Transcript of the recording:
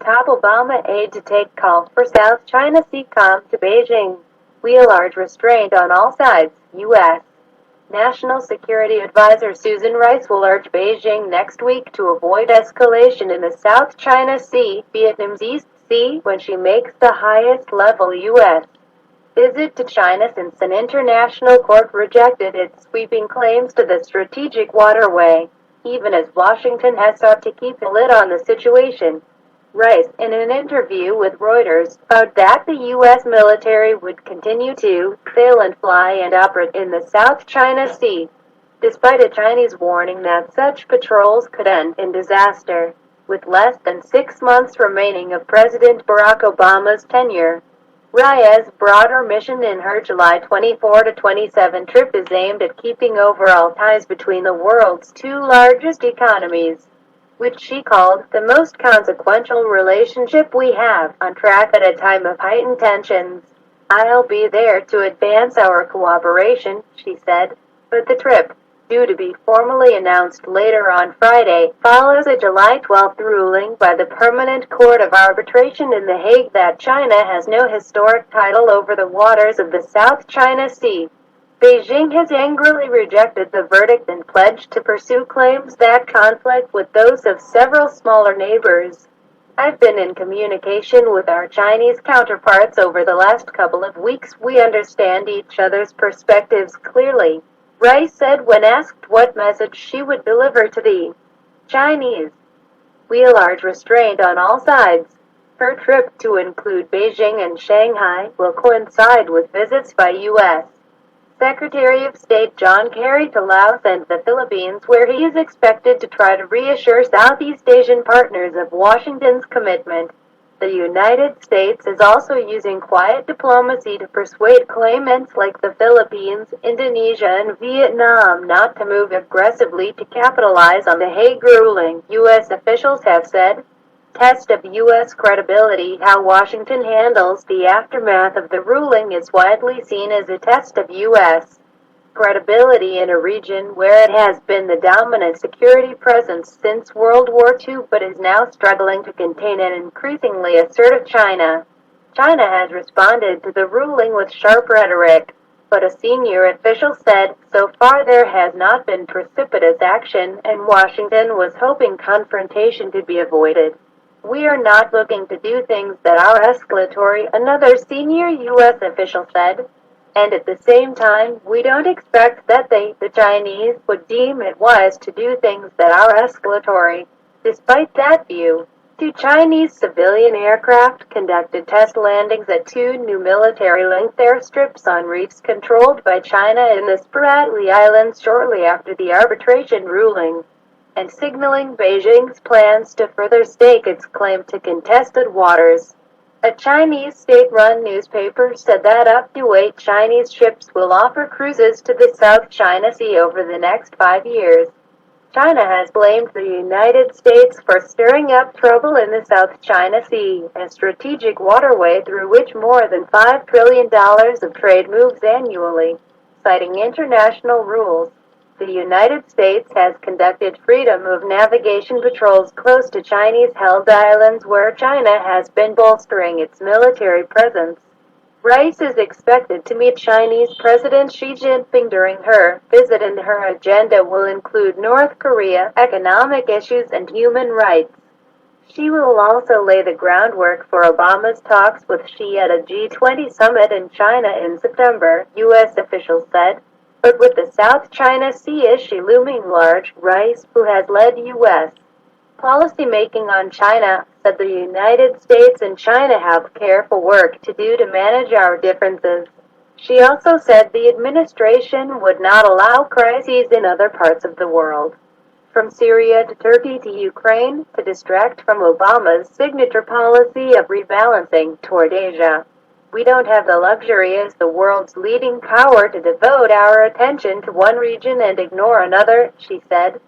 top Obama aide to take call for South China Sea calm to Beijing. We large restraint on all sides, U.S. National Security Advisor Susan Rice will urge Beijing next week to avoid escalation in the South China Sea, Vietnam's East Sea, when she makes the highest-level U.S. visit to China since an international court rejected its sweeping claims to the strategic waterway, even as Washington has sought to keep a lid on the situation. Rice, in an interview with Reuters, vowed that the U.S. military would continue to sail and fly and operate in the South China Sea, despite a Chinese warning that such patrols could end in disaster. With less than 6 months remaining of President Barack Obama's tenure, Rice's broader mission in her July 24 to 27 trip is aimed at keeping overall ties between the world's two largest economies, which she called the most consequential relationship we have, on track at a time of heightened tensions. "I'll be there to advance our cooperation," she said, but the trip, due to be formally announced later on Friday, follows a July 12 ruling by the Permanent Court of Arbitration in The Hague that China has no historic title over the waters of the South China Sea. Beijing has angrily rejected the verdict and pledged to pursue claims that conflict with those of several smaller neighbors. "I've been in communication with our Chinese counterparts over the last couple of weeks. We understand each other's perspectives clearly," Rice said when asked what message she would deliver to the Chinese. "We large restraint on all sides." Her trip, to include Beijing and Shanghai, will coincide with visits by U.S. Secretary of State John Kerry to Laos and the Philippines, where he is expected to try to reassure Southeast Asian partners of Washington's commitment. The United States is also using quiet diplomacy to persuade claimants like the Philippines, Indonesia, and Vietnam not to move aggressively to capitalize on the Hague ruling, U.S. officials have said. Test of U.S. credibility. How Washington handles the aftermath of the ruling is widely seen as a test of U.S. credibility in a region where it has been the dominant security presence since World War II but is now struggling to contain an increasingly assertive China. China has responded to the ruling with sharp rhetoric, but a senior official said, so far there has not been precipitous action, and Washington was hoping confrontation could be avoided. "We are not looking to do things that are escalatory," another senior U.S. official said. "And at the same time, we don't expect that the Chinese, would deem it wise to do things that are escalatory." Despite that view, 2 Chinese civilian aircraft conducted test landings at 2 new military-linked airstrips on reefs controlled by China in the Spratly Islands shortly after the arbitration ruling, and signaling Beijing's plans to further stake its claim to contested waters. A Chinese state-run newspaper said that up to 8 Chinese ships will offer cruises to the South China Sea over the next 5 years. China has blamed the United States for stirring up trouble in the South China Sea, a strategic waterway through which more than $5 trillion of trade moves annually, citing international rules. The United States has conducted freedom of navigation patrols close to Chinese-held islands where China has been bolstering its military presence. Rice is expected to meet Chinese President Xi Jinping during her visit, and her agenda will include North Korea, economic issues, and human rights. She will also lay the groundwork for Obama's talks with Xi at a G20 summit in China in September, U.S. officials said. But with the South China Sea issue looming large, Rice, who has led U.S. policymaking on China, said the United States and China have careful work to do to manage our differences. She also said the administration would not allow crises in other parts of the world, from Syria to Turkey to Ukraine, to distract from Obama's signature policy of rebalancing toward Asia. "We don't have the luxury as the world's leading power to devote our attention to one region and ignore another," she said.